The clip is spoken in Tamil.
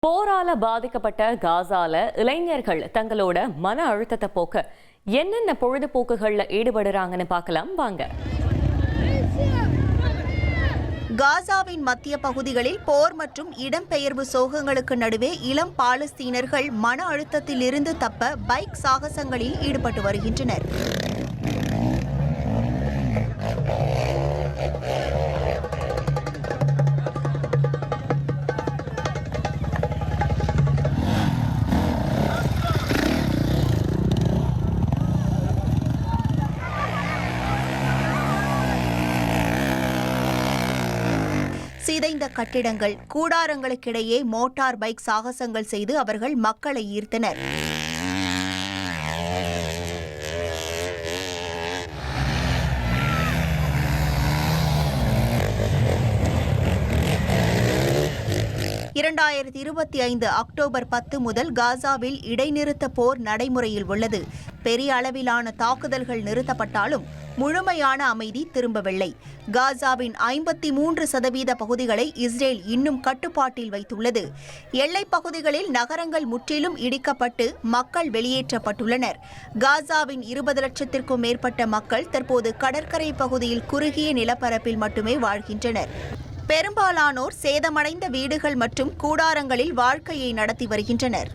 போரால பாதிக்கப்பட்ட காசால இளைஞர்கள் தங்களோட மன அழுத்தத்தை போக்க என்னென்ன பொழுதுபோக்குகள்ல ஈடுபடுறாங்கன்னு பார்க்கலாம் வாங்க. காசாவின் மத்திய பகுதிகளில் போர் மற்றும் இடம்பெயர்வு சோகங்களுக்கு நடுவே இளம் பாலஸ்தீனர்கள் மன அழுத்தத்தில் இருந்து தப்ப பைக் சாகசங்களில் ஈடுபட்டு வருகின்றனர். சிதைந்த கட்டிடங்கள், கூடாரங்களுக்கிடையே மோட்டார் பைக் சாகசங்கள் செய்து அவர்கள் மக்களை ஈர்த்தனர். அக்டோபர் 10 முதல் காசாவில் இடைநிறுத்த போர் நடைமுறையில் உள்ளது. பெரிய அளவிலான தாக்குதல்கள் நிறுத்தப்பட்டாலும் முழுமையான அமைதி திரும்பவில்லை. காசாவின் 53% பகுதிகளை இஸ்ரேல் இன்னும் கட்டுப்பாட்டில் வைத்துள்ளது. எல்லைப் பகுதிகளில் நகரங்கள் முற்றிலும் இடிக்கப்பட்டு மக்கள் வெளியேற்றப்பட்டுள்ளனர். காசாவின் 20 லட்சத்திற்கும் மேற்பட்ட மக்கள் தற்போது கடற்கரை பகுதியில் குறுகிய நிலப்பரப்பில் மட்டுமே வாழ்கின்றனர். பெரும்பாலானோர் சேதமடைந்த வீடுகள் மற்றும் கூடாரங்களில் வாழ்க்கையை நடத்தி வருகின்றனர்.